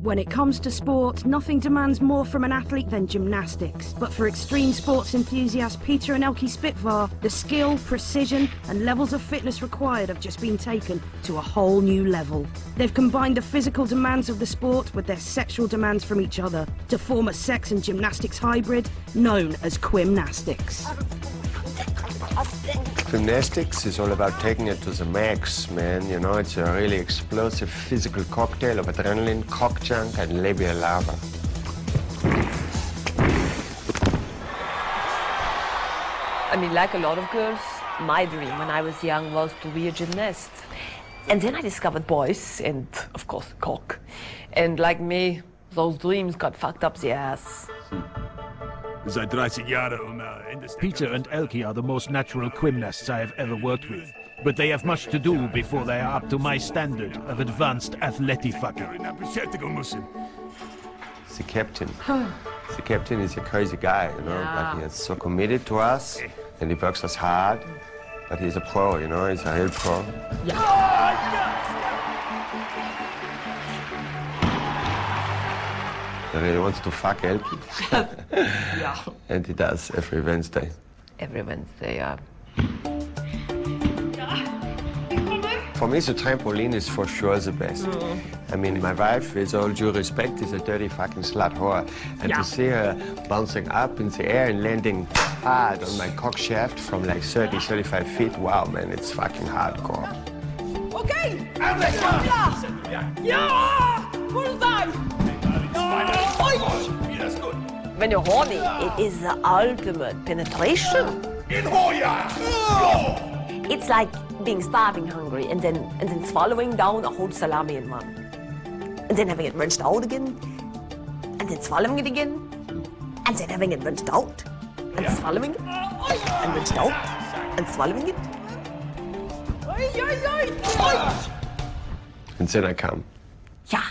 When it comes to sport, nothing demands more from an athlete than gymnastics. But for extreme sports enthusiasts Peter and Elke Zpittvar, the skill, precision and levels of fitness required have just been taken to a whole new level. They've combined the physical demands of the sport with their sexual demands from each other to form a sex and gymnastics hybrid known as quimnastics. Gymnastics is all about taking it to the max, man. You know, it's a really explosive physical cocktail of adrenaline, cock junk, and labia lava. I mean, like a lot of girls, my dream when I was young was to be a gymnast. And then I discovered boys and, of course, cock. And like me, those dreams got fucked up the ass. Peter and Elke are the most natural quimnasts I have ever worked with. But they have much to do before they are up to my standard of advanced athletic fucking. The captain. The captain is a crazy guy, you know, but he is so committed to us and he works us hard. But he's a pro, you know, he's a real pro. He really wants to fuck Elke. And he does every Wednesday. Every Wednesday, yeah. For me, the trampoline is for sure the best. I mean, my wife, with all due respect, is a dirty fucking slut whore. And to see her bouncing up in the air and landing hard on my cock shaft from like 30, 35 feet, wow, man, it's fucking hardcore. Okay! Ja! Bullseye! When you're horny, it is the ultimate penetration. It's like being starving hungry and then swallowing down a whole salami in one. And then having it rinsed out again. And then swallowing it again. And then having it rinsed out. And swallowing it. And rinsed out. And swallowing it. And then I come. Yeah.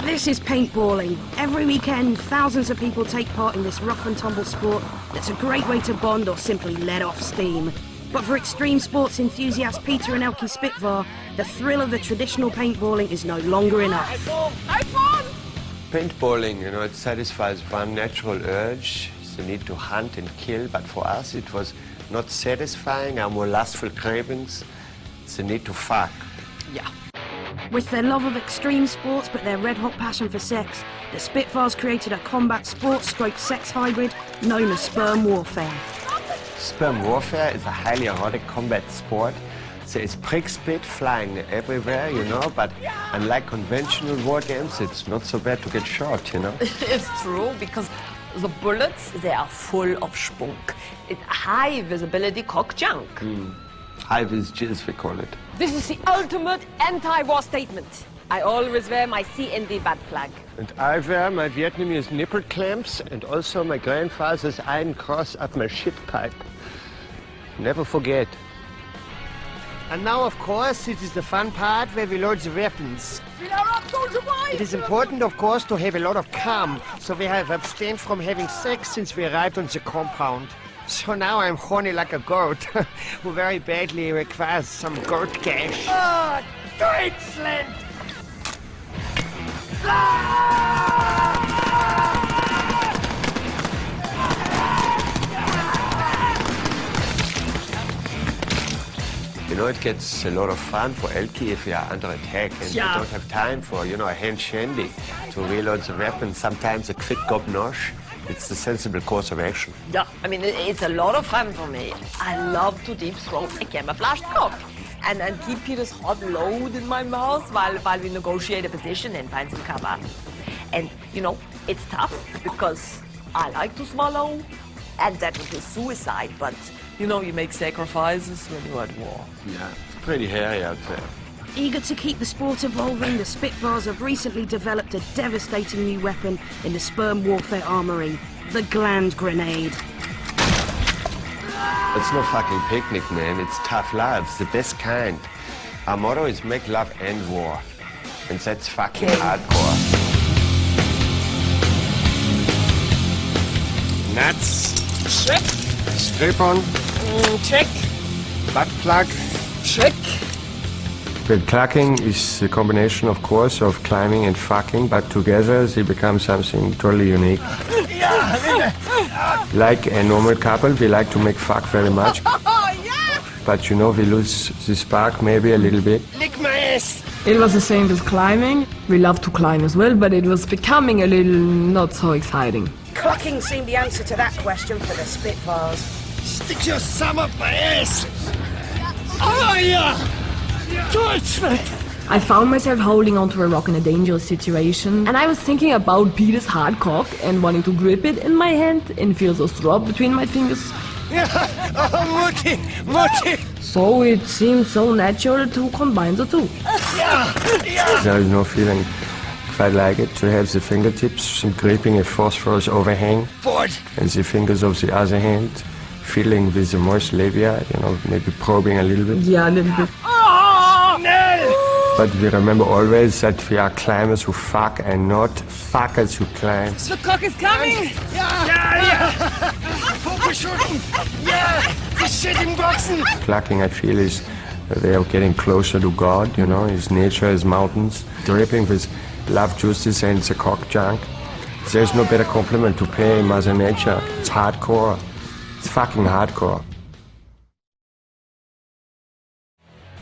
This is paintballing. Every weekend, thousands of people take part in this rough and tumble sport that's a great way to bond or simply let off steam. But for extreme sports enthusiasts Peter and Elke Zpittvar, the thrill of the traditional paintballing is no longer enough. Paintballing, you know, it satisfies one natural urge, the need to hunt and kill, but for us it was not satisfying our more lustful cravings, it's the need to fuck. Yeah. With their love of extreme sports but their red-hot passion for sex, the Zpittvars created a combat sport-sex hybrid known as Sperm warfare. Sperm warfare is a highly erotic combat sport. There is prick spit flying everywhere, you know, but unlike conventional war games, it's not so bad to get shot, you know. It's true, because the bullets, they are full of spunk. It's high visibility cock junk. High vis jizz, we call it. This is the ultimate anti-war statement. I always wear my CND butt plug. And I wear my Vietnamese nipple clamps and also my grandfather's iron cross up my shit pipe. Never forget. And now, of course, it is the fun part where we load the weapons. It is important, of course, to have a lot of calm, so we have abstained from having sex since we arrived on the compound. So now I'm horny like a goat, who very badly requires some goat cash. Ah, Deutschland! You know, it gets a lot of fun for Elke if we are under attack and we don't have time for, you know, a hand shandy to reload the weapon. Sometimes a quick gob nosh. It's the sensible course of action. Yeah, I mean, it's a lot of fun for me. I love to deep throat a camouflaged cock and keep Peter's hot load in my mouth while we negotiate a position and find some cover. And, you know, it's tough because I like to swallow and that would be suicide, but, you know, you make sacrifices when you're at war. Yeah, it's pretty hairy out there. Eager to keep the sport evolving, the Zpittvars have recently developed a devastating new weapon in the sperm warfare armory, the gland grenade. It's no fucking picnic, man. It's tough love. It's the best kind. Our motto is make love and war. And that's fucking hardcore. Nuts. Check. Strip-on. Check. Butt plug. Check. Well, clacking is a combination, of course, of climbing and fucking, but together they become something totally unique. Like a normal couple, we like to make fuck very much. But you know, we lose the spark maybe a little bit. Lick my ass! It was the same as climbing. We love to climb as well, but it was becoming a little not so exciting. Clacking seemed the answer to that question for the Spitfires. Stick your thumb up my ass! Oh, yeah! Deutschland! I found myself holding onto a rock in a dangerous situation, and I was thinking about Peter's hard cock and wanting to grip it in my hand and feel the throb between my fingers. Oh, Mutti! Mutti! So it seemed so natural to combine the two. There is no feeling quite like it to have the fingertips gripping a phosphorus overhang and the fingers of the other hand feeling with the moist labia, you know, maybe probing a little bit. Yeah, a little bit. But we remember always that we are climbers who fuck and not fuckers who climb. The cock is coming! The shit in boxen! Clacking, I feel, is a way of getting closer to God, you know, his nature, his mountains, dripping with love juices and the cock junk. There's no better compliment to pay Mother Nature. It's hardcore. It's fucking hardcore.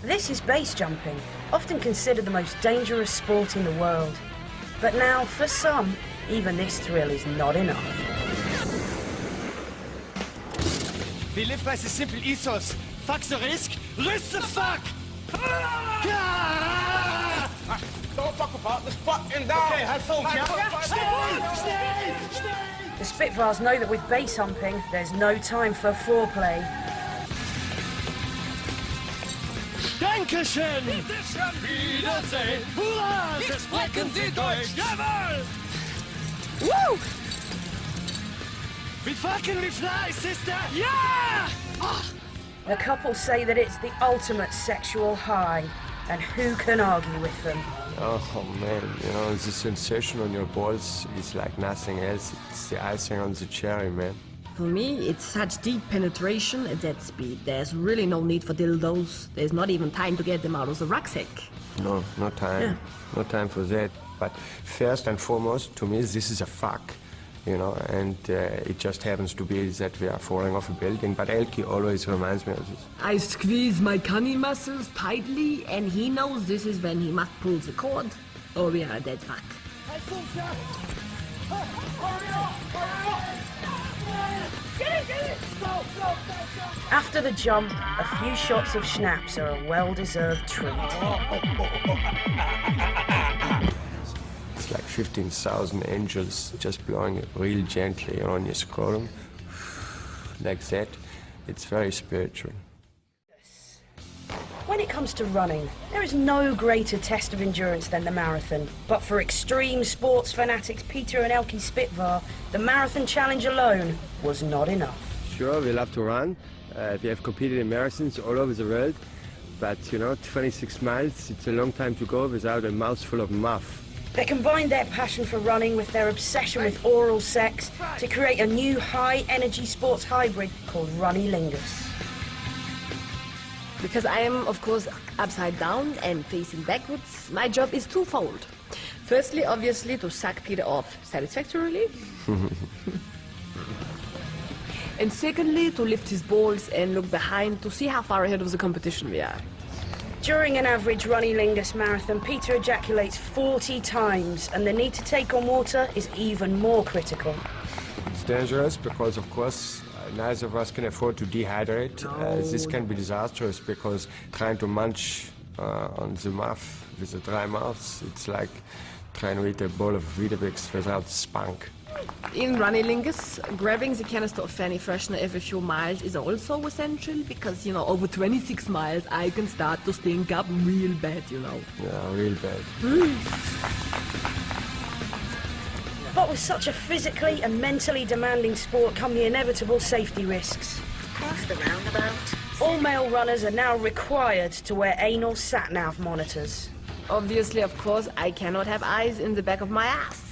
This is base jumping, often considered the most dangerous sport in the world. But now, for some, even this thrill is not enough. We live by the simple ethos. Fuck the risk, risk the fuck! Don't fuck about this fucking down! Okay, halt Funk, ja? The Spitfires know that with base humping, there's no time for foreplay. Dankeschön! Wiedersehen! Hurra! Jetzt sprechen Sie Deutsch! Jawohl! Woo! We fucking we fly, sister! Yeah! The couple say that it's the ultimate sexual high, and who can argue with them? Oh man, you know, the sensation on your balls is like nothing else. It's the icing on the cherry, man. For me, it's such deep penetration at that speed. There's really no need for dildos. There's not even time to get them out of the rucksack. No, no time. Yeah. No time for that. But first and foremost, to me, this is a fuck. You know, and it just happens to be that we are falling off a building, but Elke always reminds me of this. I squeeze my cunny muscles tightly, and he knows this is when he must pull the cord, or we are a dead fuck. After the jump, a few shots of schnapps are a well-deserved treat. It's like 15,000 angels just blowing it real gently on your scrotum. Like that. It's very spiritual. When it comes to running, there is no greater test of endurance than the marathon. But for extreme sports fanatics Peter and Elke Spitvar, the marathon challenge alone was not enough. Sure, we love to run. We have competed in marathons all over the world. But, you know, 26 miles, it's a long time to go without a mouthful of muff. They combined their passion for running with their obsession with oral sex to create a new high-energy sports hybrid called Runnilingus. Because I am, of course, upside down and facing backwards, my job is twofold. Firstly, obviously, to suck Peter off satisfactorily. And secondly, to lift his balls and look behind to see how far ahead of the competition we are. During an average Runnilingus marathon, Peter ejaculates 40 times, and the need to take on water is even more critical. It's dangerous because, of course, neither of us can afford to dehydrate. This can be disastrous because trying to munch on the muff with a dry mouth, it's like trying to eat a bowl of Weetabix without spunk. In Runnilingus, grabbing the canister of Fanny Freshener every few miles is also essential because, you know, over 26 miles I can start to stink up real bad, you know. Yeah, real bad. But with such a physically and mentally demanding sport come the inevitable safety risks. Cross the roundabout. All male runners are now required to wear anal sat-nav monitors. Obviously, of course, I cannot have eyes in the back of my ass.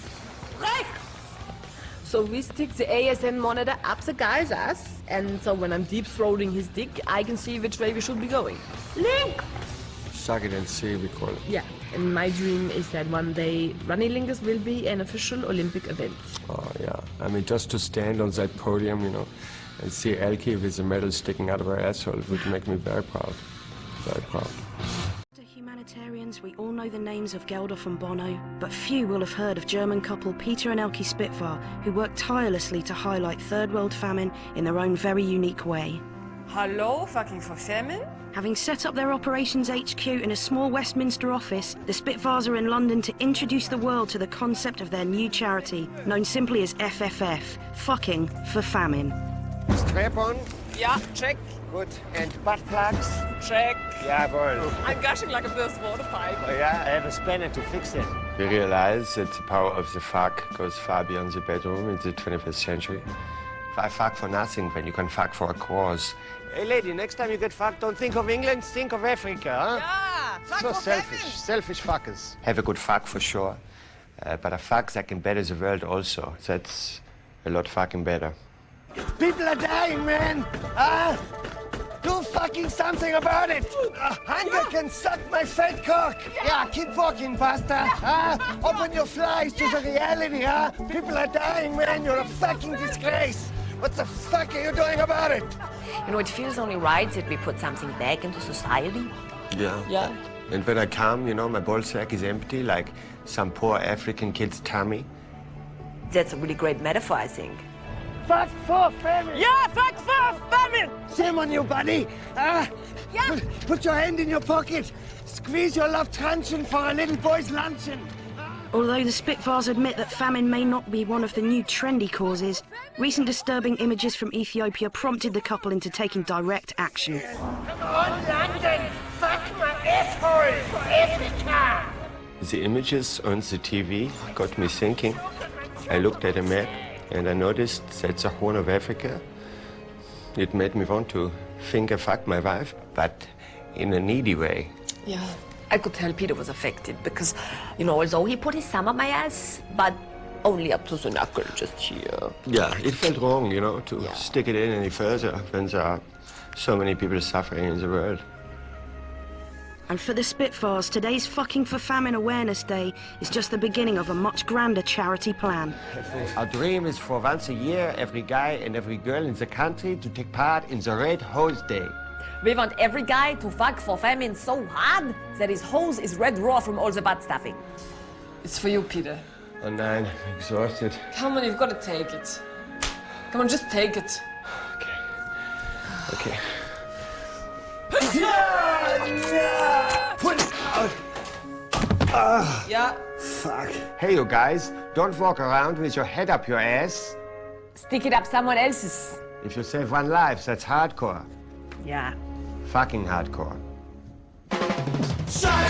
So we stick the ASN monitor up the guy's ass, and so when I'm deep-throating his dick, I can see which way we should be going. Link! Suck it and see, we call it. Yeah, and my dream is that one day running will be an official Olympic event. Oh, yeah. I mean, just to stand on that podium, you know, and see Elke with a medal sticking out of her asshole would make me very proud. Very proud. To humanitarians, we all know the names of Geldof and Bono, but few will have heard of German couple Peter and Elke Zpittvar, who work tirelessly to highlight third world famine in their own very unique way. Hello, fucking for famine? Having set up their operations HQ in a small Westminster office, the Spitvars are in London to introduce the world to the concept of their new charity, known simply as FFF, Fucking for Famine. Strap on. Yeah, check. Good. And butt plugs. Check. Jawohl. I'm gushing like a burst water pipe. Oh yeah, I have a spanner to fix it. We realize that the power of the fuck goes far beyond the bedroom in the 21st century. Why fuck for nothing when you can fuck for a cause? Hey lady, next time you get fucked, don't think of England, think of Africa, huh? Yeah, fuck So for selfish, famine. selfish fuckers. Have a good fuck for sure. But a fuck that can better the world also. That's a lot fucking better. People are dying, man. Do fucking something about it. Hunger can suck my fat cock. Yeah, keep walking, bastard. Open your flies to the reality, huh? People are dying, man. You're a fucking disgrace. What the fuck are you doing about it? You know, it feels only right that we put something back into society. Yeah. Yeah. And when I come, you know, my ball sack is empty, like some poor African kid's tummy. That's a really great metaphor, I think. Fuck for famine. Yeah, fuck for famine! Shame on you, buddy. Yeah. Put your hand in your pocket. Squeeze your love truncheon for a little boy's luncheon. Although the Spitvars admit that famine may not be one of the new trendy causes, recent disturbing images from Ethiopia prompted the couple into taking direct action. Come on, London. Fuck my asshole for Africa. The images on the TV got me thinking. I looked at a map and I noticed that's the Horn of Africa. It made me want to finger fuck my wife, but in a needy way. Yeah. I could tell Peter was affected because, you know, although he put his thumb up my ass, but only up to the knuckle, just here. Yeah, it felt wrong, you know, to stick it in any further when there are so many people suffering in the world. And for the Spitvars, today's Fucking for Famine Awareness Day is just the beginning of a much grander charity plan. Our dream is for once a year, every guy and every girl in the country to take part in the Red Hose Day. We want every guy to fuck for famine so hard that his hose is red raw from all the butt stuffing. It's for you, Peter. Oh nein, I'm exhausted. Come on, you've got to take it. Come on, just take it. Okay. Put it out. Yeah. Fuck. Hey, you guys, don't walk around with your head up your ass. Stick it up someone else's. If you save one life, that's hardcore. Yeah. Fucking hardcore. Shut